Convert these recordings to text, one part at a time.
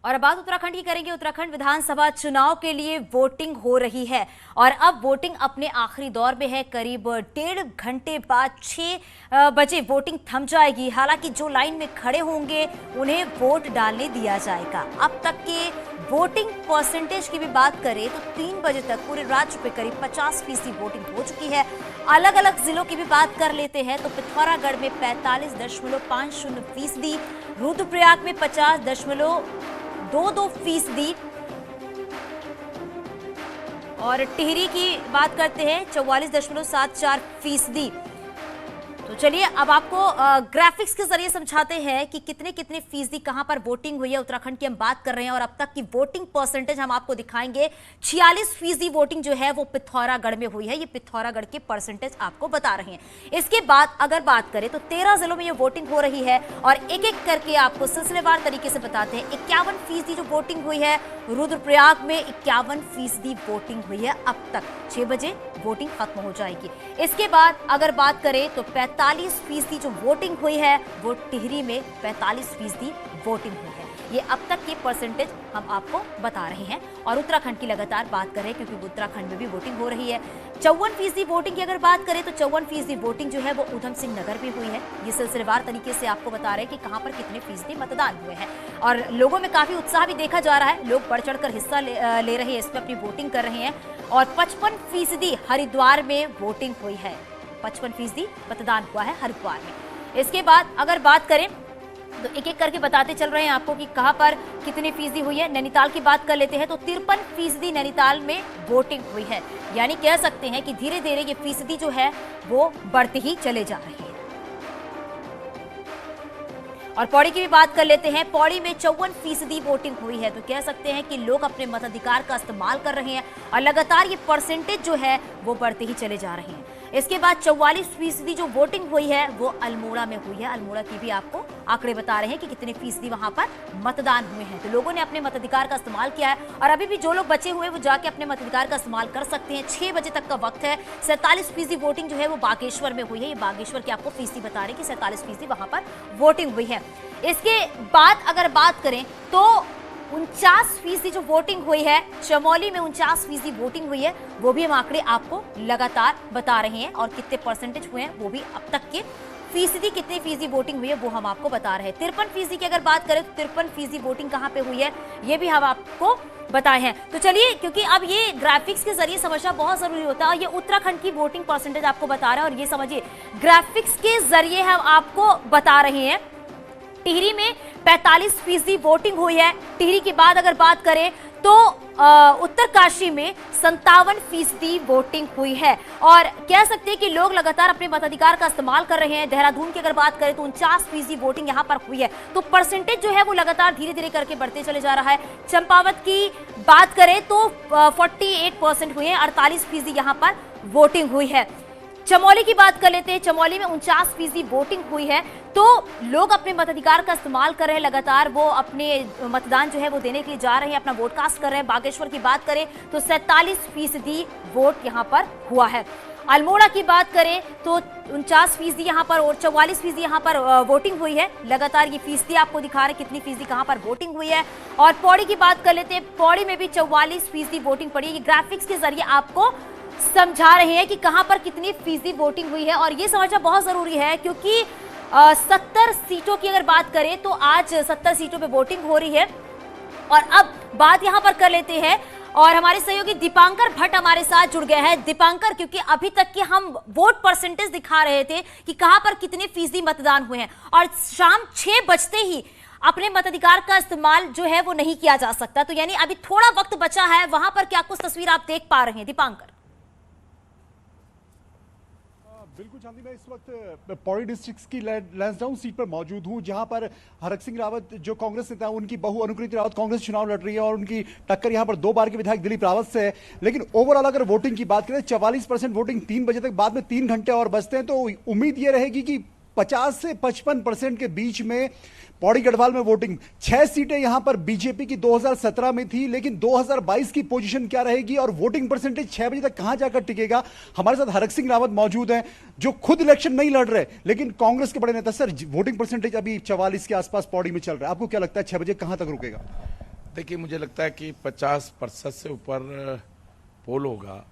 और अब बात उत्तराखंड की करेंगे। उत्तराखंड विधानसभा चुनाव के लिए वोटिंग हो रही है और अब वोटिंग अपने आखिरी दौर में है। करीब 1.5 घंटे बाद 6 बजे वोटिंग थम जाएगी। हालांकि जो लाइन में खड़े होंगे उन्हें वोट डालने दिया जाएगा। अब तक के वोटिंग परसेंटेज की भी बात करें तो 3 बजे तक पूरे राज्य पे करीब 50% वोटिंग हो चुकी है। अलग अलग जिलों की भी बात कर लेते हैं तो पिथौरागढ़ में 45.50%, रुद्रप्रयाग में 50.22% और टिहरी की बात करते हैं 44.74%। तो चलिए अब आपको ग्राफिक्स के जरिए समझाते हैं कि कितने कितने फीसदी कहां पर वोटिंग हुई है। उत्तराखंड की हम बात कर रहे हैं और अब तक की वोटिंग परसेंटेज हम आपको दिखाएंगे। 46% वोटिंग जो है वो पिथौरागढ़ में हुई है। ये पिथौरागढ़ के परसेंटेज आपको बता रहे हैं। इसके बाद अगर बात करें तो 13 जिलों में ये वोटिंग हो रही है और एक एक करके आपको सिलसिलेवार तरीके से बताते हैं। 51% जो वोटिंग हुई है रुद्रप्रयाग में, 51% वोटिंग हुई है। अब तक 6 बजे वोटिंग खत्म हो जाएगी। इसके बाद अगर बात करें तो 45% जो वोटिंग हुई है वो टिहरी में 45% वोटिंग हुई है। ये अब तक की परसेंटेज हम आपको बता रहे हैं और उत्तराखंड की लगातार बात करें क्योंकि उत्तराखंड में भी वोटिंग हो रही है। 54% वोटिंग की अगर बात करें तो 54% वोटिंग जो है वो उधम सिंह नगर में हुई है। ये सिलसिलेवार तरीके से आपको बता रहे हैं कि कहां पर कितने फीसदी मतदान हुए हैं और लोगों में काफी उत्साह भी देखा जा रहा है। लोग बढ़ चढ़कर हिस्सा ले रहे हैं, इसमें अपनी वोटिंग कर रहे हैं और 55% हरिद्वार में वोटिंग हुई है। 55% मतदान हुआ है हरिद्वार में। इसके बाद अगर बात करें तो एक एक करके बताते चल रहे हैं आपको कि कहां पर कितनी फीसदी हुई है। नैनीताल की बात कर लेते हैं तो 53% नैनीताल में वोटिंग हुई है। यानी कह सकते हैं कि धीरे धीरे ये फीसदी जो है वो बढ़ती ही चले जा रही है। और पौड़ी की भी बात कर लेते हैं। पौड़ी में 54% वोटिंग हुई है। तो कह सकते हैं कि लोग अपने मताधिकार का इस्तेमाल कर रहे हैं और लगातार ये परसेंटेज जो है वो बढ़ते ही चले जा रहे हैं। इसके बाद 44% जो वोटिंग हुई है वो अल्मोड़ा में हुई है। अल्मोड़ा की भी आपको आंकड़े बता रहे हैं कि कितने फीसदी वहां पर मतदान हुए हैं। तो लोगों ने अपने मताधिकार का इस्तेमाल किया है और अभी भी जो लोग बचे हुए हैं वो जाके अपने मताधिकार का इस्तेमाल कर सकते हैं। 6 बजे तक का वक्त है। 47% वोटिंग जो है वो बागेश्वर में हुई है। ये बागेश्वर की आपको फीसदी बता रहे हैं कि 47% वहां पर वोटिंग हुई है। इसके बाद अगर बात करें तो 49% जो वोटिंग हुई है चमोली में, 49% वोटिंग हुई है। वो भी हम आंकड़े आपको लगातार बता रहे हैं और कितने परसेंटेज हुए हैं वो भी अब तक के कितनी फीसदी वोटिंग हुई है वो हम आपको बता रहे हैं। 53% की अगर बात करें तो 53% वोटिंग कहां पे हुई है ये भी हम आपको बताए हैं। तो चलिए, क्योंकि अब ये ग्राफिक्स के जरिए समझना बहुत जरूरी होता है। ये उत्तराखंड की वोटिंग परसेंटेज आपको बता रहे हैं और ये समझिए ग्राफिक्स के जरिए हम आपको बता रहे हैं। टिहरी में 45% वोटिंग हुई है। टिहरी की बाद अगर बात करें तो उत्तरकाशी में 57% वोटिंग हुई है और कह सकते हैं कि लोग लगातार अपने मताधिकार का इस्तेमाल कर रहे हैं। देहरादून की अगर बात करें तो 49% वोटिंग यहां पर हुई है। तो परसेंटेज जो है वो लगातार धीरे धीरे करके बढ़ते चले जा रहा है। चंपावत की बात करें तो 48% हुए हैं। 48% यहां पर वोटिंग हुई है। चमोली की बात कर लेते हैं। चमोली में 49% वोटिंग हुई है। तो लोग अपने मताधिकार का इस्तेमाल कर रहे हैं। लगातार वो अपने मतदान जो है वो देने के लिए जा रहे हैं, अपना वोट कास्ट कर रहे हैं। बागेश्वर की बात करें तो 47% वोट यहां पर हुआ है। अल्मोड़ा की बात करें तो 49% यहां पर और 44% यहां पर वोटिंग हुई है। लगातार ये फीसदी आपको दिखा रहे हैं कितनी फीसदी कहां पर वोटिंग हुई है। और पौड़ी की बात कर लेते हैं। पौड़ी में भी 44% वोटिंग पड़ी है। ये ग्राफिक्स के जरिए आपको समझा रहे हैं कि कहां पर कितनी फीसदी वोटिंग हुई है और ये समझना बहुत जरूरी है क्योंकि 70 सीटों की अगर बात करें तो आज 70 सीटों पे वोटिंग हो रही है। और अब बात यहां पर कर लेते हैं और हमारे सहयोगी दीपांकर भट्ट हमारे साथ जुड़ गए हैं। दीपांकर, क्योंकि अभी तक के हम वोट परसेंटेज दिखा रहे थे कि कहां पर कितने फीसदी मतदान हुए हैं और शाम 6 बजते ही अपने मताधिकार का इस्तेमाल जो है वो नहीं किया जा सकता। तो यानी अभी थोड़ा वक्त बचा है, वहां पर क्या कुछ तस्वीर आप देख पा रहे हैं दीपांकर? बिल्कुल चांदी, मैं इस वक्त पौड़ी डिस्ट्रिक्ट की लैंसडाउन सीट पर मौजूद हूं जहां पर हरक सिंह रावत जो कांग्रेस नेता, उनकी बहू अनुकृति रावत कांग्रेस चुनाव लड़ रही है और उनकी टक्कर यहां पर 2 बार के विधायक दिलीप रावत से है। लेकिन ओवरऑल अगर वोटिंग की बात करें 44% वोटिंग 3 बजे तक, बाद में 3 घंटे और बचते हैं तो उम्मीद यह रहेगी कि 50 से 55% के बीच में पौड़ी गढ़वाल में वोटिंग। 6 सीटें यहां पर बीजेपी की 2017 में थी, लेकिन 2022 की पोजीशन क्या रहेगी और वोटिंग परसेंटेज 6 बजे तक कहां जाकर टिकेगा। हमारे साथ हरक सिंह रावत मौजूद हैं जो खुद इलेक्शन नहीं लड़ रहे लेकिन कांग्रेस के बड़े नेता। सर, वोटिंग परसेंटेज अभी 44 के आसपास पौड़ी में चल रहा है, आपको क्या लगता है 6 बजे कहां तक रुकेगा? देखिए, मुझे लगता है कि 50% से ऊपर पोल होगा।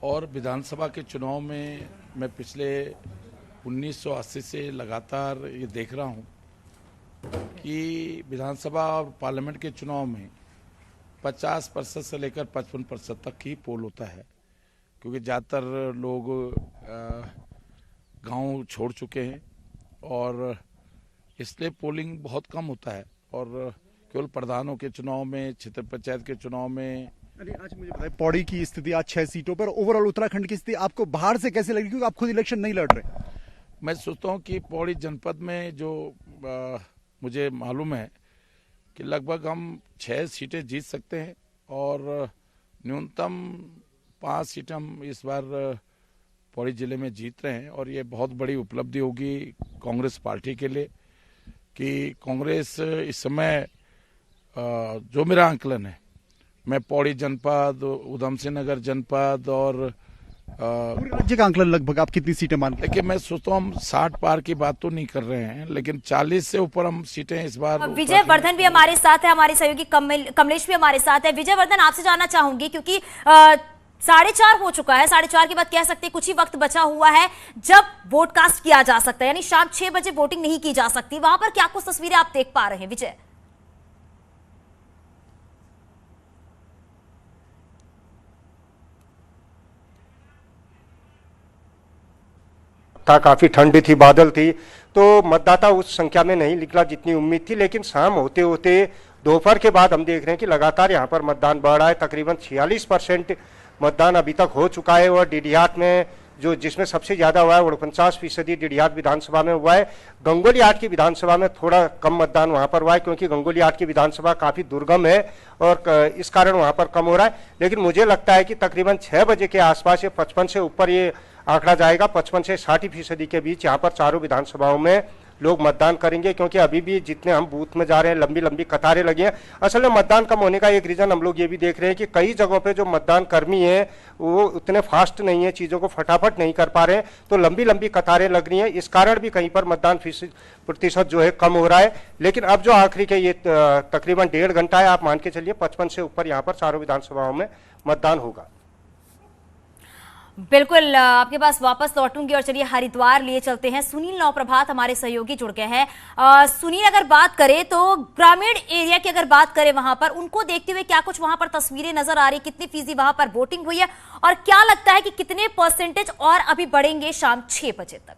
और विधानसभा के चुनाव में मैं पिछले 1980 से लगातार ये देख रहा हूँ कि विधानसभा और पार्लियामेंट के चुनाव में 50% से लेकर 55% तक ही पोल होता है, क्योंकि ज़्यादातर लोग गांव छोड़ चुके हैं और इसलिए पोलिंग बहुत कम होता है। और केवल प्रधानों के चुनाव में, क्षेत्र पंचायत के चुनाव में। अरे आज मुझे बताइए, पौड़ी की स्थिति आज 6 सीटों पर, ओवरऑल उत्तराखंड की स्थिति आपको बाहर से कैसे लगी, क्योंकि आप खुद इलेक्शन नहीं लड़ रहे? मैं सोचता हूँ कि पौड़ी जनपद में जो मुझे मालूम है कि लगभग हम 6 सीटें जीत सकते हैं और न्यूनतम 5 सीटें हम इस बार पौड़ी जिले में जीत रहे हैं। और ये बहुत बड़ी उपलब्धि होगी कांग्रेस पार्टी के लिए कि कांग्रेस इस समय, जो मेरा आंकलन है, मैं पौड़ी जनपद, उधम सिंह नगर जनपद और पूरे राज्य का आंकलन लगभग आप कितनी सीटें मान? देखिए, मैं सोचता हूँ हम 60 पार की बात तो नहीं कर रहे हैं, लेकिन 40 से ऊपर हम सीटें इस बार। विजय वर्धन भी हमारे साथ है, हमारे सहयोगी कमलेश भी हमारे साथ है। विजय वर्धन, आपसे जानना चाहूंगी, क्योंकि 4:30 हो चुका है, 4:30 के बाद कह सकते हैं कुछ ही वक्त बचा हुआ है जब वोट कास्ट किया जा सकता है, यानी शाम 6 बजे वोटिंग नहीं की जा सकती। वहां पर क्या कुछ तस्वीरें आप देख पा रहे हैं विजय? काफी ठंडी थी, बादल थी, तो मतदाता उस संख्या में नहीं निकला जितनी उम्मीद थी। लेकिन शाम होते होते दोपहर के बाद हम देख रहे हैं कि लगातार यहाँ पर मतदान बढ़ रहा है। तकरीबन 46% मतदान अभी तक हो चुका है। और डीडीहाट में जो जिसमें सबसे ज्यादा हुआ है 49% डीडीहाट विधानसभा में हुआ है। गंगोलीहाट की विधानसभा में थोड़ा कम मतदान वहां पर हुआ है, क्योंकि गंगोलीहाट की विधानसभा काफी दुर्गम है और इस कारण वहां पर कम हो रहा है। लेकिन मुझे लगता है कि तकरीबन 6 बजे के आसपास ये 55 से ऊपर ये आंकड़ा जाएगा। 55 से 60% के बीच यहाँ पर चारों विधानसभाओं में लोग मतदान करेंगे, क्योंकि अभी भी जितने हम बूथ में जा रहे हैं लंबी लंबी कतारें लगी हैं। असल में मतदान कम होने का एक रीजन हम लोग ये भी देख रहे हैं कि कई जगहों पे जो मतदान कर्मी हैं वो उतने फास्ट नहीं है, चीजों को फटाफट नहीं कर पा रहे हैं, तो लंबी लंबी कतारें लग रही हैं। इस कारण भी कहीं पर मतदान प्रतिशत जो है कम हो रहा है। लेकिन अब जो आखिरी के ये तकरीबन 1.5 घंटा है, आप मान के चलिए 55 से ऊपर यहाँ पर चारों विधानसभाओं में मतदान होगा। बिल्कुल, आपके पास वापस लौटूंगी और चलिए हरिद्वार लिए चलते हैं। सुनील नौप्रभात हमारे सहयोगी जुड़ गए हैं। सुनील, अगर बात करें तो ग्रामीण एरिया की अगर बात करें, वहां पर उनको देखते हुए क्या कुछ वहां पर तस्वीरें नजर आ रही, कितनी फीसदी वहां पर वोटिंग हुई है और क्या लगता है कि कितने परसेंटेज और अभी बढ़ेंगे शाम 6 बजे तक?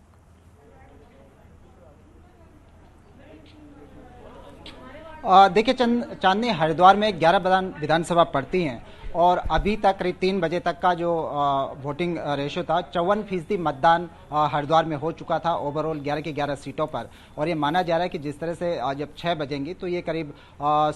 देखिए चांदनी, हरिद्वार में 11 विधानसभा पड़ती हैं और अभी तक करीब 3 बजे तक का जो वोटिंग रेशो था 54% मतदान हरिद्वार में हो चुका था ओवरऑल 11 की 11 सीटों पर। और ये माना जा रहा है कि जिस तरह से जब 6 बजेंगी तो ये करीब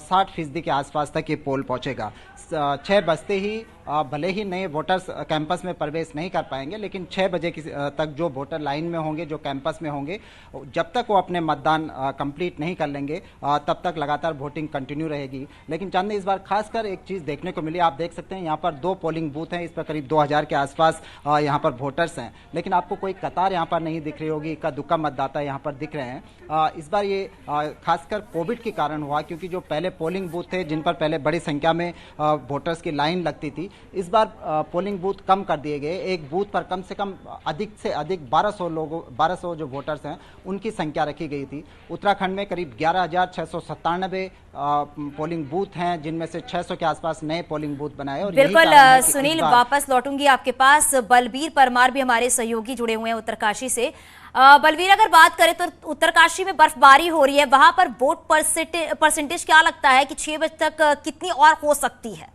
60% के आसपास तक ये पोल पहुंचेगा। 6 बजते ही भले ही नए वोटर्स कैंपस में प्रवेश नहीं कर पाएंगे, लेकिन 6 बजे तक जो वोटर लाइन में होंगे, जो कैंपस में होंगे, जब तक वो अपने मतदान कंप्लीट नहीं कर लेंगे तब तक लगातार वोटिंग कंटिन्यू रहेगी। लेकिन चांदनी, इस बार खासकर एक चीज देखने को मिली, आप देख सकते हैं यहाँ पर 2 पोलिंग बूथ हैं, इस पर करीब 2000 के आसपास यहाँ पर वोटर्स हैं, लेकिन आपको कोई कतार यहाँ पर नहीं दिख रही होगी, इक्का दुक्का मतदाता यहाँ पर दिख रहे हैं। इस बार ये खासकर कोविड के कारण हुआ, क्योंकि जो पहले पोलिंग बूथ थे जिन पर पहले बड़ी संख्या में वोटर्स की लाइन लगती थी, इस बार पोलिंग बूथ कम कर दिए गए। एक बूथ पर कम से कम अधिक से अधिक 1200 जो वोटर्स हैं उनकी संख्या रखी गई थी। उत्तराखंड में करीब 11,697 पोलिंग बूथ हैं, जिनमें से 600 के आसपास नए पोलिंग बूथ बनाए। और बिल्कुल सुनील, वापस लौटूंगी आपके पास। बलबीर परमार भी हमारे सहयोगी जुड़े हुए हैं उत्तरकाशी से। बलबीर, अगर बात करें तो उत्तरकाशी में बर्फबारी हो रही है, वहां पर वोट परसेंटेज क्या लगता है कि 6 बजे तक कितनी और हो सकती है?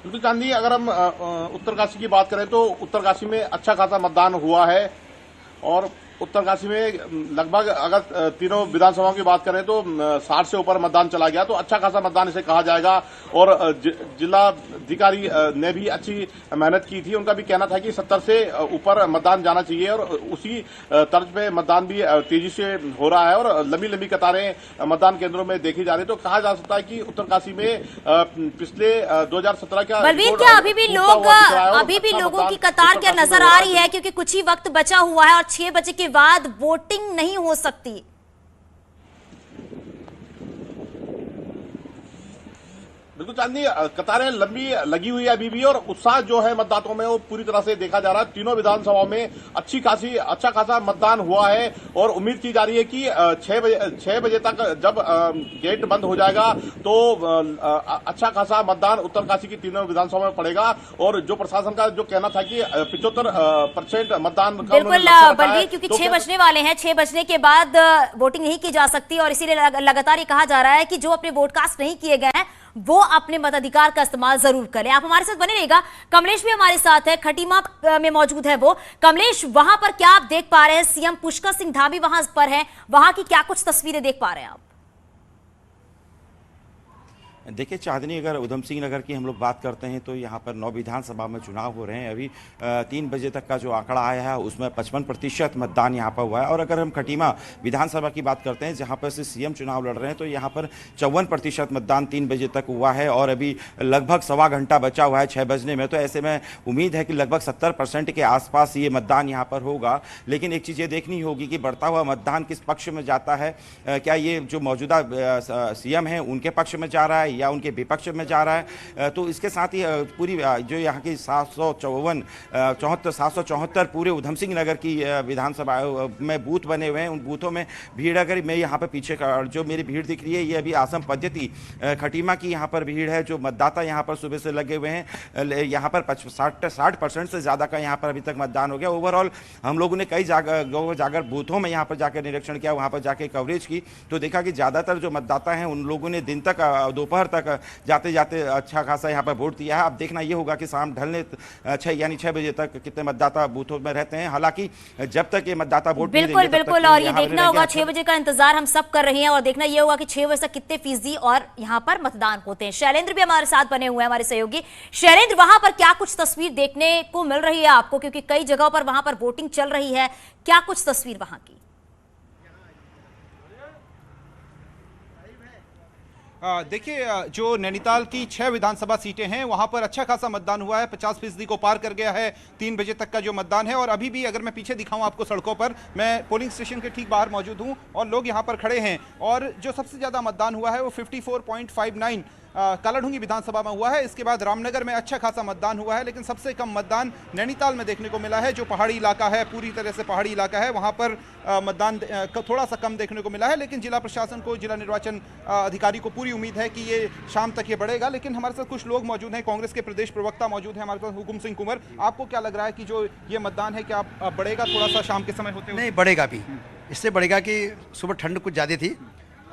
बिल्कुल चांदी, अगर हम उत्तरकाशी की बात करें तो उत्तरकाशी में अच्छा खासा मतदान हुआ है और उत्तरकाशी में लगभग अगर तीनों विधानसभाओं की बात करें तो 60 से ऊपर मतदान चला गया, तो अच्छा खासा मतदान इसे कहा जाएगा। और जिलाधिकारी ने भी अच्छी मेहनत की थी, उनका भी कहना था कि 70 से ऊपर मतदान जाना चाहिए और उसी तर्ज पे मतदान भी तेजी से हो रहा है और लंबी लंबी कतारें मतदान केंद्रों में देखी जा रही। तो कहा जा सकता है कि उत्तरकाशी में पिछले 2017 का बलबीर, क्या अभी भी लोगों की कतार क्या नजर आ रही है, क्योंकि कुछ ही वक्त बचा हुआ है और 6 बजे के बाद वोटिंग नहीं हो सकती? बिल्कुल चांदनी, कतारें लंबी लगी हुई है अभी भी, और उत्साह जो है मतदाताओं में वो पूरी तरह से देखा जा रहा है। तीनों विधानसभाओं में अच्छा खासा मतदान हुआ है और उम्मीद की जा रही है कि 6 बजे तक जब गेट बंद हो जाएगा तो अच्छा खासा मतदान उत्तरकाशी की तीनों विधानसभाओं में पड़ेगा। और जो प्रशासन का जो कहना था कि 75% मतदान का बिल्कुल बलवीर, क्योंकि 6 बजने वाले हैं, 6 बजने के बाद वोटिंग नहीं की जा सकती और इसीलिए लगातार ये कहा जा रहा है कि जो अपने वोट कास्ट नहीं किए गए हैं वो अपने मताधिकार का इस्तेमाल जरूर करें। आप हमारे साथ बने रहिएगा। कमलेश भी हमारे साथ है, खटीमा में मौजूद है वो। कमलेश, वहां पर क्या आप देख पा रहे हैं? सीएम पुष्कर सिंह धामी वहां पर हैं, वहां की क्या कुछ तस्वीरें देख पा रहे हैं आप? देखिए चांदनी, अगर उधम सिंह नगर की हम लोग बात करते हैं तो यहाँ पर 9 विधानसभा में चुनाव हो रहे हैं। अभी 3 बजे तक का जो आंकड़ा आया है उसमें 55% मतदान यहाँ पर हुआ है। और अगर हम खटीमा विधानसभा की बात करते हैं जहाँ पर से सीएम चुनाव लड़ रहे हैं तो यहाँ पर 54% मतदान 3 बजे तक हुआ है और अभी लगभग सवा घंटा बचा हुआ है 6 बजने में। तो ऐसे में उम्मीद है कि लगभग 70% के आसपास ये मतदान यहाँ पर होगा। लेकिन एक चीज़ ये देखनी होगी कि बढ़ता हुआ मतदान किस पक्ष में जाता है। क्या ये जो मौजूदा सीएम है उनके पक्ष में जा रहा है या उनके विपक्ष में जा रहा है? तो इसके साथ ही पूरी जो यहाँ की 774 पूरे उधम सिंह नगर की विधानसभा में बूथ बने हुए हैं। उन बूथों में भीड़, अगर मैं यहाँ पर पीछे जो मेरी भीड़ दिख रही है ये अभी आसम पद्धति खटीमा की यहाँ पर भीड़ है। जो मतदाता यहाँ पर सुबह से लगे हुए हैं, यहाँ पर 60% से ज़्यादा का यहाँ पर अभी तक मतदान हो गया। ओवरऑल हम लोगों ने कई जाकर बूथों में यहाँ पर जाकर निरीक्षण किया, वहाँ पर जाके कवरेज की, तो देखा कि ज़्यादातर जो मतदाता हैं उन लोगों ने दिन तक दोपहर तक जाते जाते अच्छा खासा यहाँ पर वोट दिया है। अब देखना ये होगा कि शाम ढलने 6 बजे तक कितने मतदाता बूथों में रहते हैं। हालांकि जब तक ये मतदाता वोट बिल्कुल बिल्कुल, और ये देखना होगा, 6 बजे का इंतजार हम सब कर रहे हैं और देखना ये होगा कि 6 बजे तक कितने फीसदी और यहाँ पर मतदान होते हैं। शैलेंद्र भी हमारे साथ बने हुए हैं, हमारे सहयोगी। शैलेंद्र, वहां पर क्या कुछ तस्वीर देखने को मिल रही है आपको, क्योंकि कई जगहों पर वहां पर वोटिंग चल रही है, क्या कुछ तस्वीर वहां की? देखिए, जो नैनीताल की 6 विधानसभा सीटें हैं वहां पर अच्छा खासा मतदान हुआ है, 50% को पार कर गया है 3 बजे तक का जो मतदान है। और अभी भी अगर मैं पीछे दिखाऊं आपको सड़कों पर, मैं पोलिंग स्टेशन के ठीक बाहर मौजूद हूं और लोग यहां पर खड़े हैं। और जो सबसे ज़्यादा मतदान हुआ है वो 54.59 कालाढूंगी विधानसभा में हुआ है। इसके बाद रामनगर में अच्छा खासा मतदान हुआ है, लेकिन सबसे कम मतदान नैनीताल में देखने को मिला है, जो पहाड़ी इलाका है, पूरी तरह से पहाड़ी इलाका है। वहां पर मतदान थोड़ा सा कम देखने को मिला है। लेकिन जिला प्रशासन को, जिला निर्वाचन अधिकारी को पूरी उम्मीद है कि ये शाम तक ये बढ़ेगा। लेकिन हमारे साथ कुछ लोग मौजूद हैं, कांग्रेस के प्रदेश प्रवक्ता मौजूद हैं हमारे साथ, हुकुम सिंह कुंवर। आपको क्या लग रहा है कि जो ये मतदान है क्या बढ़ेगा थोड़ा सा शाम के समय होते हुए? नहीं, बढ़ेगा भी। इससे बढ़ेगा कि सुबह ठंड कुछ ज़्यादा थी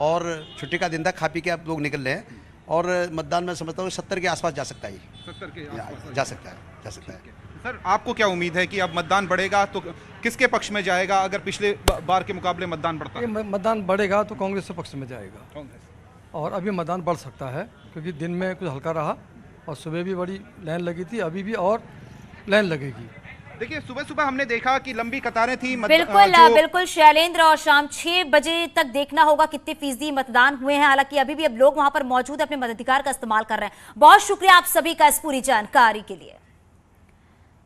और छुट्टी का दिन था, खा पी के अब लोग निकल रहे हैं और मतदान में समझता हूँ 70 के आसपास जा सकता है। 70 के आसपास जा सकता है। सर, आपको क्या उम्मीद है कि अब मतदान बढ़ेगा तो किसके पक्ष में जाएगा? अगर पिछले बार के मुकाबले मतदान बढ़ता है? मतदान बढ़ेगा तो कांग्रेस के पक्ष में जाएगा कांग्रेस। और अभी मतदान बढ़ सकता है क्योंकि दिन में कुछ हल्का रहा और सुबह भी बड़ी लाइन लगी थी, अभी भी और लाइन लगेगी। देखिए, सुबह सुबह हमने देखा कि लंबी कतारें थी। बिल्कुल शैलेंद्र, और शाम 6 बजे तक देखना होगा कितने फीसदी मतदान हुए हैं। हालांकि अभी भी अब लोग वहां पर मौजूद अपने मताधिकार का इस्तेमाल कर रहे हैं। बहुत शुक्रिया आप सभी का इस पूरी जानकारी के लिए।